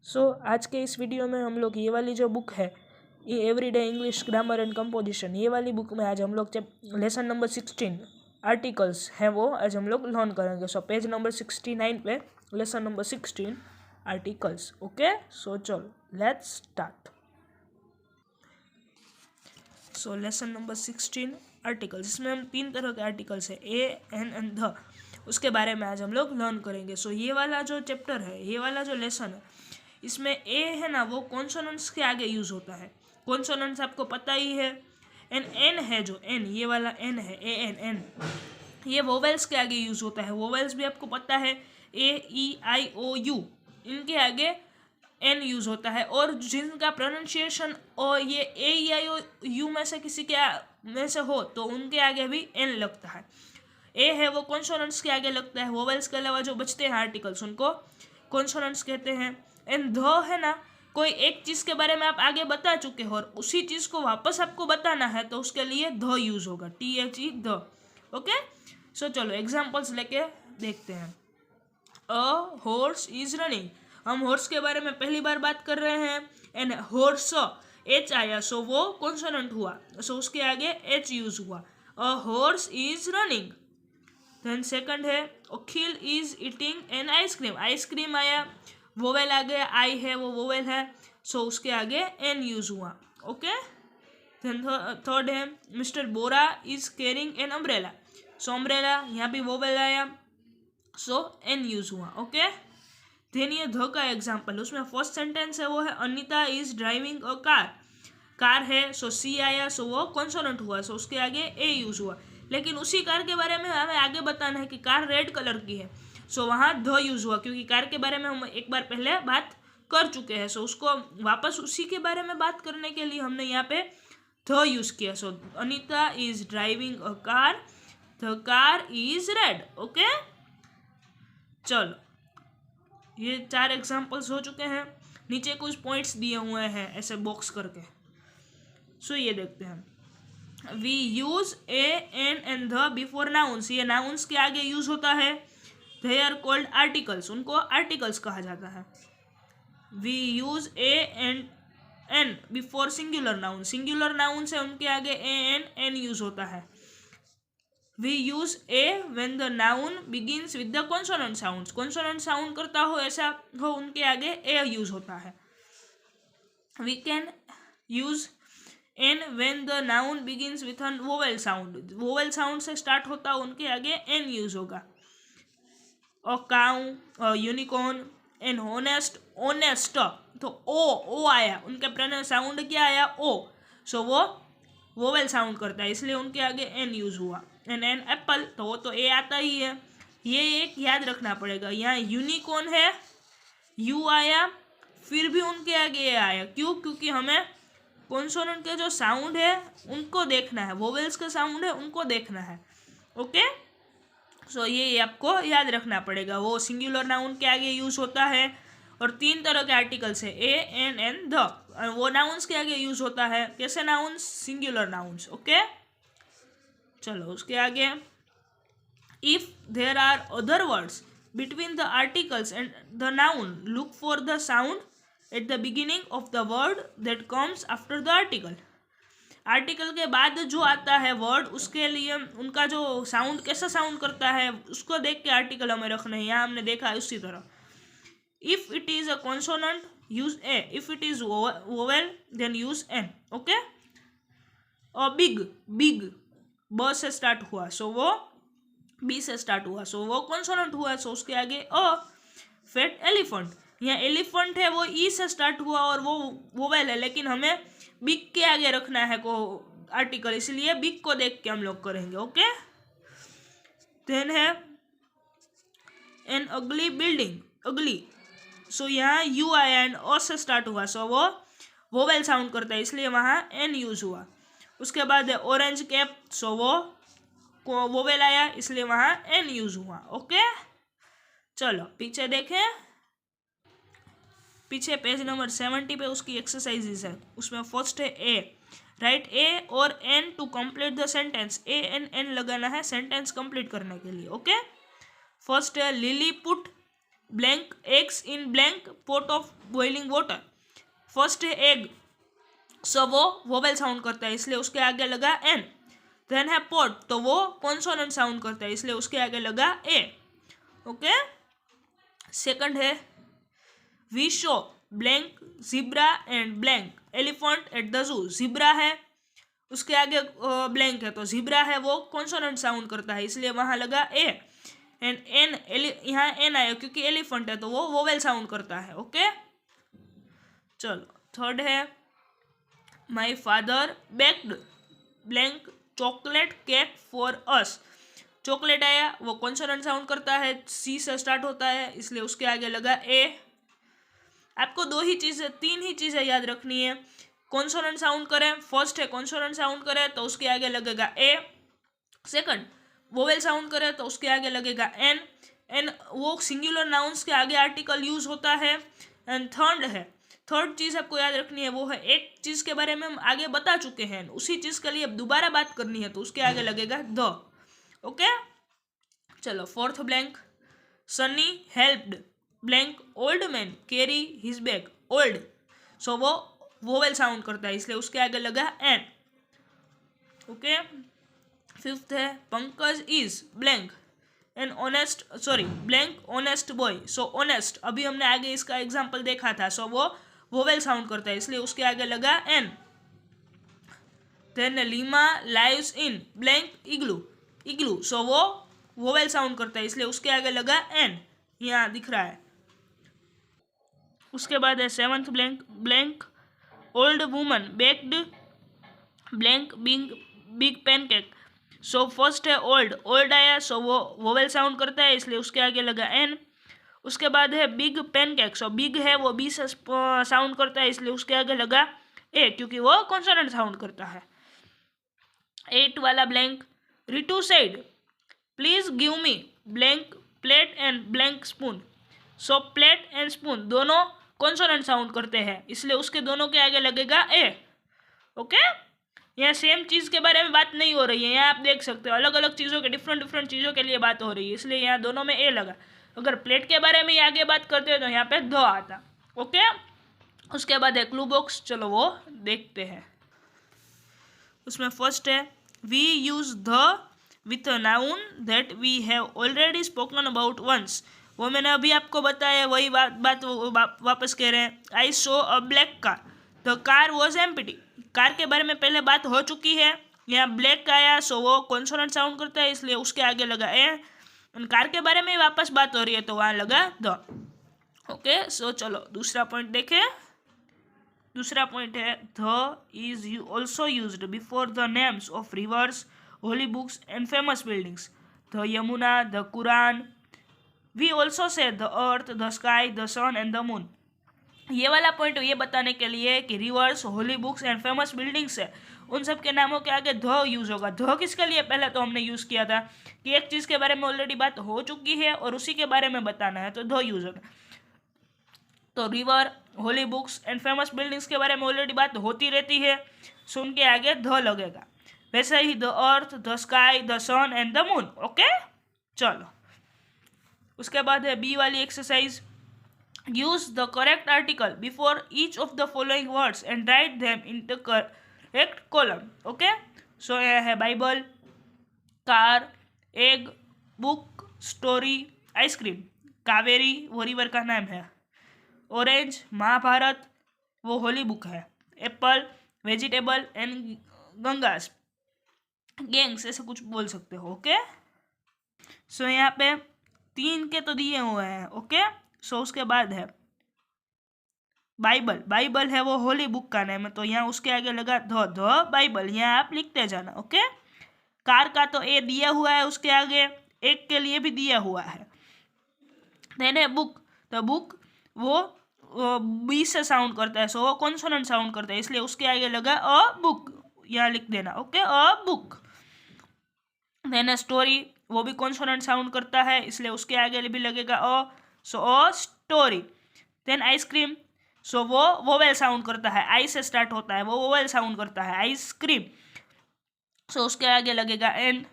आज के इस वीडियो में हम लोग ये वाली जो बुक है ये everyday English grammar and composition, ये वाली बुक में आज हम लोग जब लेसन नंबर 16 आर्टिकल्स हैं वो आज हम लोग लर्न करेंगे। पेज नंबर 69 पे लेसन नंबर 16 आर्टिकल्स। ओके, चलो let's start. Lesson number 16 articles, इसमें हम 3 तरह के आर्टिकल्स है ए, एन एंड ध, उसके बारे में आज हम लोग लर्न करेंगे। ये वाला जो चैप्टर है, ये वाला जो लेसन है, इसमें ए है ना वो कॉन्सोनेंट्स के आगे यूज होता है। कॉन्सोनेंट्स आपको पता ही है। एन है जो एन, ये वाला एन है, ए एन एन, ये वोवेल्स के आगे यूज होता है। वोवेल्स भी आपको पता है, ए ई आई ओ यू, इनके आगे एन यूज होता है। और जिनका प्रोनाउंसिएशन और ये ए ई आई ओ यू में से किसी के में से हो तो उनके आगे भी एन लगता है। ए है वो कॉन्सोनेंट्स के आगे लगता है। वोवेल्स के अलावा जो बचते हैं आर्टिकल्स उनको कॉन्सोनेंट्स कहते हैं। एंड ध है ना, कोई एक चीज़ के बारे में आप आगे बता चुके हो और उसी चीज़ को वापस आपको बताना है तो उसके लिए ध यूज होगा, THE ध। ओके, चलो एग्जांपल्स लेके देखते हैं। अ हॉर्स इज रनिंग, हम हॉर्स के बारे में पहली बार बात कर रहे हैं। एंड हॉर्स एच आया, वो कॉन्सोनेंट हुआ, उसके आगे एच यूज हुआ। A horse is running. Then second है Akhil is eating an ice cream, ice cream आया, वोवेल आ गया, आई है वो वोवेल है, उसके आगे एन यूज हुआ। ओके, देन थर्ड है mister Bora is carrying an umbrella, umbrella यहाँ भी वोवेल आया, एन यूज हुआ। ओके, देन ये ध का एग्जाम्पल, उसमें फर्स्ट सेंटेंस है वो है Anita is driving a car, car है, सी आया, वो कॉन्सोनेंट हुआ, उसके आगे ए यूज हुआ। लेकिन उसी कार के बारे में हमें आगे बताना है कि कार रेड कलर की है, वहाँ ध यूज हुआ, क्योंकि कार के बारे में हम एक बार पहले बात कर चुके हैं। उसको वापस उसी के बारे में बात करने के लिए हमने यहाँ पे ध यूज किया। Anita is driving a car, the car is red. Okay, चलो ये 4 एग्जाम्पल्स हो चुके हैं। नीचे कुछ पॉइंट्स दिए हुए हैं ऐसे बॉक्स करके, ये देखते हैं। We use a n and the before nouns, ये नाउन्स के आगे यूज होता है। दे आर कॉल्ड आर्टिकल्स, उनको आर्टिकल्स कहा जाता है। We use a and an before singular noun, singular noun से उनके आगे ए एन यूज होता है। We use a when the noun begins with the consonant sound, consonant sound करता हो ऐसा हो उनके आगे ए यूज होता है। We can use an when the noun begins with an vowel sound, vowel sound से स्टार्ट होता उनके आगे एन यूज होगा। A cow, unicorn, an honest, honest, तो ओ आया, उनके साउंड क्या आया, ओ, वो वोवेल साउंड करता है इसलिए उनके आगे एन यूज हुआ। एन एप्पल, तो वो तो ए आता ही है, ये एक याद रखना पड़ेगा। यहाँ यूनिकॉर्न है, यू आया, फिर भी उनके आगे ए आया, क्यों? क्योंकि हमें कॉन्सोनेंट के जो साउंड है उनको देखना है, वोवेल्स के साउंड है उनको देखना है। ओके, ये आपको याद रखना पड़ेगा। वो सिंगुलर नाउन के आगे यूज होता है और 3 तरह के आर्टिकल्स है, ए एन एन ध, वो नाउन्स के आगे यूज होता है। कैसे नाउन्स? Singular nouns. ओके, चलो उसके आगे, if there are other words between the articles and the noun look for the sound at the beginning of the word that comes after the article, article के बाद जो आता है word उसके लिए उनका जो साउंड कैसा साउंड करता है उसको देख के आर्टिकल हमें रखना है। यहाँ हमने देखा है उसी तरह। If it is a consonant use a, if it is vowel then use an. Okay, a big, big ब से स्टार्ट हुआ, वो बी से स्टार्ट हुआ, वो कॉन्सोनेंट हुआ, उसके आगे अ। फेट एलिफेंट, यहाँ एलिफेंट है वो ई से स्टार्ट हुआ और वो वोवेल है, लेकिन हमें बिग के आगे रखना है को आर्टिकल, इसलिए बिग को देख के हम लोग करेंगे। ओके, देन है एन अगली बिल्डिंग, अगली, यहाँ यू आया एंड ओ से स्टार्ट हुआ, वो वोवेल साउंड करता है इसलिए वहाँ एन यूज हुआ। उसके बाद है ऑरेंज कैप, वो वोवेल आया इसलिए वहाँ एन यूज हुआ। ओके, चलो पीछे देखें, पीछे पेज नंबर 70 पे उसकी एक्सरसाइजेज है। उसमें फर्स्ट है ए, राइट ए और an to complete the sentence, a an an लगाना है सेंटेंस कंप्लीट करने के लिए। ओके, फर्स्ट है Lily put blank eggs in blank pot of boiling water. First है एग, सो वो वोवेल साउंड करता है इसलिए उसके आगे लगा एन। देन है पॉट, तो वो कॉन्सोनेंट साउंड करता है इसलिए उसके आगे लगा ए। ओके। सेकंड है we show blank zebra and blank elephant at the zoo. Zebra है, उसके आगे ब्लैंक है, तो जिब्रा है वो कॉन्सोनेंट साउंड करता है इसलिए वहां लगा ए। एंड एन, यहाँ एन आया क्योंकि एलिफेंट है तो वो वोवेल साउंड करता है। ओके। चलो थर्ड है my father baked blank chocolate cake for us. Chocolate आया, वो कॉन्सोनेंट साउंड करता है, सी से स्टार्ट होता है इसलिए उसके आगे लगा ए। आपको तीन ही चीजें याद रखनी है। कॉन्सोनेंट साउंड करें, फर्स्ट है कॉन्सोनेंट साउंड करे तो उसके आगे लगेगा ए। सेकंड वोवेल साउंड करे तो उसके आगे लगेगा एन। एन वो सिंगुलर नाउन्स के आगे आर्टिकल यूज होता है। एंड थर्ड चीज आपको याद रखनी है वो है एक चीज के बारे में हम आगे बता चुके हैं, उसी चीज के लिए अब दोबारा बात करनी है तो उसके आगे लगेगा द। ओके। चलो fourth blank Sunny helped blank old man carry his bag. Old, so वो वोवेल साउंड करता है इसलिए उसके आगे लगा एन। ओके। फिफ्थ है Pankaj is blank an honest blank honest boy. So honest, अभी हमने आगे इसका एग्जाम्पल देखा था, सो वो वोवेल साउंड करता है इसलिए उसके आगे लगा an. Then Lima lives in blank igloo, so वो वोवेल साउंड करता है इसलिए उसके आगे लगा एन, यहाँ दिख रहा है। उसके बाद है seventh blank old woman baked blank big pancake. So first है ओल्ड आया, सो वो वोवेल साउंड करता है इसलिए उसके आगे लगा एन। उसके बाद है बिग पैनकेक, सो बिग है वो बी से साउंड करता है इसलिए उसके आगे लगा ए क्योंकि वो कॉन्सोनेंट साउंड करता है। 8 वाला blank Ritu said please give me blank plate and blank spoon. So plate and spoon दोनों कॉन्सोनेंट साउंड करते हैं इसलिए उसके दोनों के आगे लगेगा ए। ओके। यहाँ सेम चीज़ के बारे में बात नहीं हो रही है, यहाँ आप देख सकते हो अलग अलग चीज़ों के डिफरेंट चीज़ों के लिए बात हो रही है इसलिए यहाँ दोनों में ए लगा। अगर प्लेट के बारे में आगे बात करते हैं तो यहाँ पे द आता। ओके। उसके बाद है क्लू बॉक्स, चलो वो देखते हैं। उसमें फर्स्ट है we use the with a noun that we have already spoken about once. वो मैंने अभी आपको बताया, वही बात वापस कह रहे हैं। I saw a black car, the car was empty. Car के बारे में पहले बात हो चुकी है, यहाँ ब्लैक आया सो वो कॉन्सोनेंट साउंड करता है इसलिए उसके आगे लगा ए। कार के बारे में वापस बात हो रही है तो वहाँ लगा द। ओके। सो चलो दूसरा पॉइंट देखें। दूसरा पॉइंट है the is also used before the names of rivers, holy books and famous buildings. The Yamuna, the Quran. We also say the earth, the sky, the sun and the moon. ये वाला point ये बताने के लिए कि rivers, holy books and famous buildings है, उन सब के नामों के आगे ध यूज होगा। ध किसके लिए पहले तो हमने यूज किया था कि एक चीज के बारे में ऑलरेडी बात हो चुकी है और उसी के बारे में बताना है तो ध यूज होगा। तो river, Holi books and famous buildings के बारे में ऑलरेडी बात होती रहती है, सो उनके आगे ध लगेगा। वैसे ही the earth, the sky, the sun and the moon. Okay. चलो उसके बाद है बी वाली exercise. Use the correct article before each of the following words and write them in the correct column. Okay. So यह है Bible, car, egg, book, story, ice cream. Kaveri वो river का नाम है। ऑरेंज महाभारत वो होली बुक है। Apple vegetable and Ganges Ganges ऐसा कुछ बोल सकते हो। ओके। सो यहाँ पे 3 के तो दिए हुए हैं। ओके। सो उसके बाद है बाइबल है वो होली बुक का नाम है तो यहाँ उसके आगे लगा द बाइबल, यहाँ आप लिखते जाना। ओके। कार का तो ए दिया हुआ है, उसके आगे एक के लिए भी दिया हुआ है। देन है बुक, तो बुक वो बी से साउंड करता है, सो वो कॉन्सोनेंट साउंड करता है इसलिए उसके आगे लगा अ बुक, यहाँ लिख देना। ओके। A book. देन है स्टोरी, वो भी कॉन्सोनेंट साउंड करता है इसलिए उसके आगे भी लगेगा अ, सो अ स्टोरी। देन आइसक्रीम, सो वो वोवेल साउंड करता है, आई से स्टार्ट होता है, वो वोवेल साउंड करता है आइसक्रीम, सो उसके आगे लगेगा एन।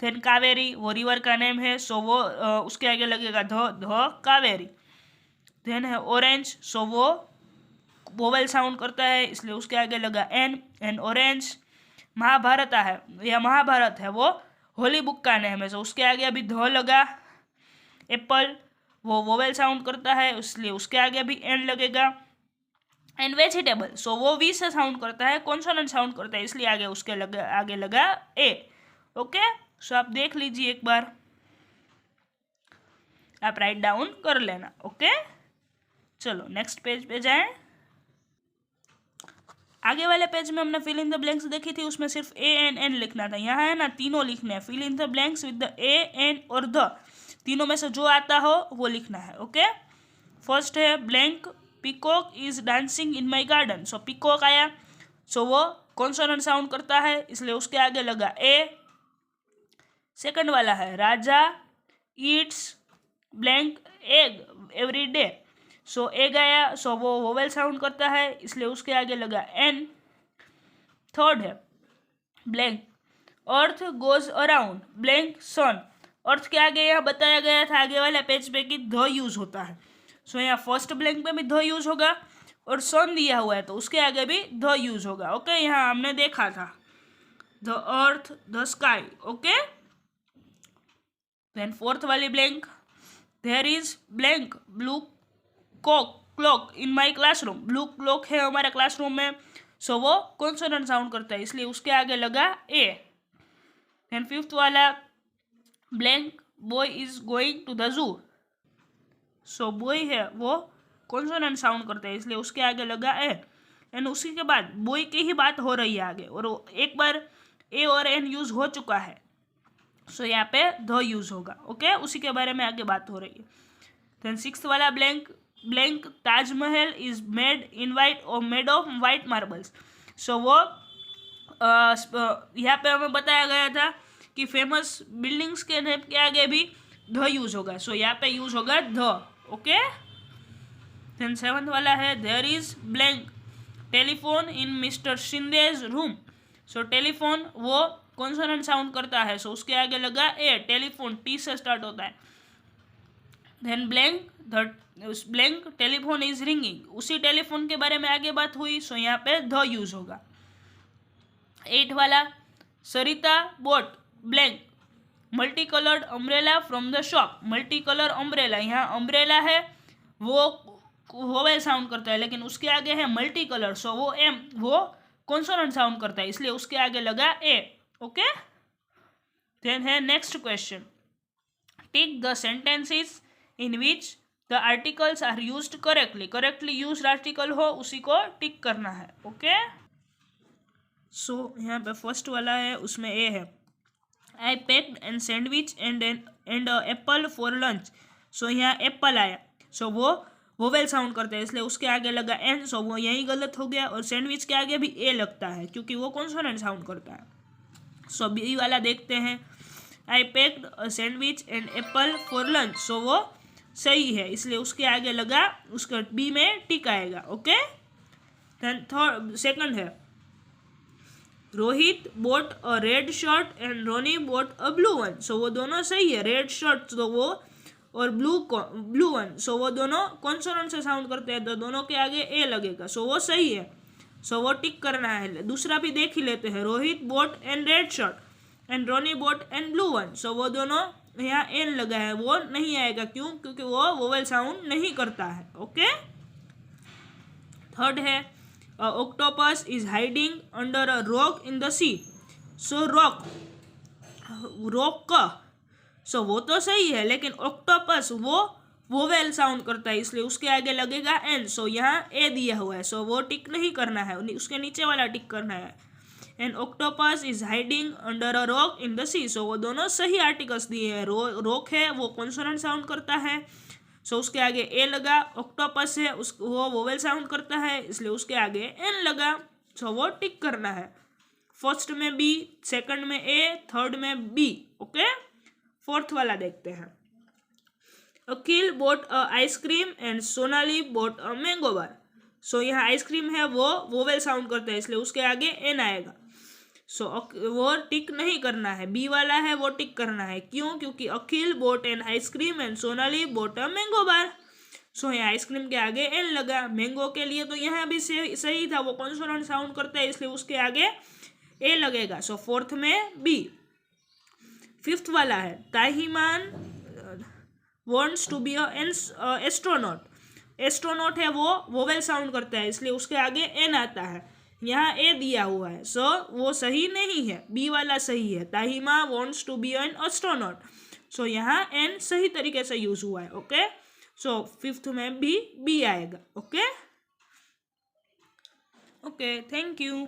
देन कावेरी, वो रिवर का नेम है, सो वो उसके आगे लगेगा ध कावेरी। देन है ऑरेंज, सो वो वोवेल साउंड करता है, इसलिए उसके आगे लगा एन ऑरेंज। महाभारत है, यह महाभारत है, वो होली बुक का नेम है, सो उसके आगे अभी ध लगा। एप्पल, वो वोवेल साउंड करता है, इसलिए उसके आगे भी एन लगेगा। एंड वेजिटेबल, सो वो वी से साउंड करता है, कॉन्सोनेंट साउंड करता है, इसलिए आगे उसके आगे लगा ए। ओके, सो आप देख लीजिए एक बार, आप राइट डाउन कर लेना। ओके, चलो नेक्स्ट पेज पे जाएं। आगे वाले पेज में हमने फिल इन द ब्लैंक्स देखी थी, उसमें सिर्फ ए एन एन लिखना था। यहाँ है ना, तीनों लिखने हैं, fill in the blanks with the a an और द, तीनों में से जो आता हो वो लिखना है। ओके, फर्स्ट है blank, peacock is dancing in my garden, so peacock आया, सो वो कॉन्सोनेंट साउंड करता है, इसलिए उसके आगे लगा ए। सेकंड वाला है Raja eats blank egg every day, so egg आया, सो वो वोवेल साउंड करता है, इसलिए उसके आगे लगा एन। थर्ड है blank, earth goes around blank sun, earth के आगे यहाँ बताया गया था आगे वाले पेज पे कि ध यूज होता है, सो यहाँ फर्स्ट ब्लैंक में भी ध यूज होगा, और सन दिया हुआ है तो उसके आगे भी ध यूज होगा। ओके, यहाँ हमने देखा था the earth the sky. Okay, then fourth वाली blank, there is blank blue clock in my classroom, blue clock है हमारे क्लासरूम में, सो वो कॉन्सोनेंट साउंड करता है, इसलिए उसके आगे लगा ए। देन फिफ्थ वाला blank boy is going to the zoo, so boy है वो कॉन्सोनेंट साउंड करता है, इसलिए उसके आगे लगा ए। एंड उसी के बाद बॉय की ही बात हो रही है आगे, और एक बार ए और एन यूज हो चुका है, सो यहाँ पे ध यूज होगा। ओके, उसी के बारे में आगे बात हो रही है। देन सिक्स्थ वाला blank, blank Taj Mahal is made in white और मेड ऑफ वाइट मार्बल्स, सो वो यहाँ पे हमें बताया गया था कि फेमस बिल्डिंग्स के नेम के आगे भी ध यूज होगा, सो यहाँ पे यूज होगा ध। ओके, देन सेवंथ वाला है there is blank telephone in Mister Shinde's room, so telephone वो कॉन्सोनेंट साउंड करता है, सो उसके आगे लगा ए, टेलीफोन टी से स्टार्ट होता है। Then blank telephone is ringing, उसी टेलीफोन के बारे में आगे बात हुई, सो यहाँ पे ध यूज होगा। 8 वाला Sarita bought blank multi coloured umbrella from the shop, multi colour umbrella, यहाँ अम्ब्रेला है वो वोवेल साउंड करता है, लेकिन उसके आगे है मल्टी कलर, सो वो एम वो कॉन्सोनेंट साउंड करता है, इसलिए उसके आगे लगा ए। ओके, देन है next question, tick the sentences in which the articles are used correctly, correctly used article हो उसी को टिक करना है। ओके, सो यहाँ पे फर्स्ट वाला है, उसमें ए है I packed and sandwich and apple for lunch, so यहाँ एप्पल आया, सो वो वोवेल साउंड करते हैं, इसलिए उसके आगे लगा एन, सो वो यही गलत हो गया, और सैंडविच के आगे भी ए लगता है क्योंकि वो कॉन्सोनेंट साउंड करता है। सो बी वाला देखते हैं, I packed a sandwich and apple for lunch, so वो सही है, इसलिए उसके आगे लगा, उसका बी में टिक आएगा। ओके, देन थर्ड सेकंड है Rohit bought a red shirt and Roni bought a blue one, so वो दोनों सही है, रेड शर्ट तो वो और ब्लू वन, सो वो दोनों कॉन्सोनेंट से साउंड करते हैं, तो दोनों के आगे ए लगेगा, सो वो सही है, सो वो टिक करना है। दूसरा भी देख ही लेते हैं, Rohit bought and red shirt and Roni bought and blue one, so वो दोनों यहाँ एन लगा है, वो नहीं आएगा, क्यों? क्योंकि वो वोवेल साउंड नहीं करता है। ओके, थर्ड है octopus is hiding under a rock in the sea, so rock का, सो वो तो सही है, लेकिन ऑक्टोपस वो वोवेल साउंड करता है, इसलिए उसके आगे लगेगा एन, सो यहाँ ए दिया हुआ है, सो वो टिक नहीं करना है, उसके नीचे वाला टिक करना है। And octopus is hiding under a rock in the sea, so वो दोनों सही आर्टिकल्स दिए हैं, रॉक है वो कॉन्सोनेंट साउंड करता है, सो उसके आगे ए लगा, ऑक्टोपस है वो वोवेल साउंड करता है, इसलिए उसके आगे एन लगा, सो वो टिक करना है। फर्स्ट में बी, सेकंड में ए, थर्ड में बी। ओके, फोर्थ वाला देखते हैं, Akhil bought a ice cream and Sonali bought a mango bar, so यहाँ आइसक्रीम है वो वोवेल साउंड करता है, इसलिए उसके आगे एन आएगा। सो वो टिक नहीं करना है, बी वाला है वो टिक करना है। क्यों? क्योंकि Akhil bought an ice cream and Sonali bought a mango bar. So यहाँ आइसक्रीम के आगे एन लगा, मैंगो के लिए तो यहाँ भी सही था, वो कॉन्सोनेंट साउंड करता है इसलिए उसके आगे ए लगेगा। सो फोर्थ में बी। फिफ्थ वाला है Tahiman wants to be astronaut. Astronaut है वो वोवेल साउंड करता है इसलिए उसके आगे एन आता है, यहाँ ए दिया हुआ है। सो वो सही नहीं है, बी वाला सही है, Tahima wants to be an astronaut. So यहाँ एन सही तरीके से यूज हुआ है। ओके, सो फिफ्थ में भी बी आएगा। Okay okay, thank you.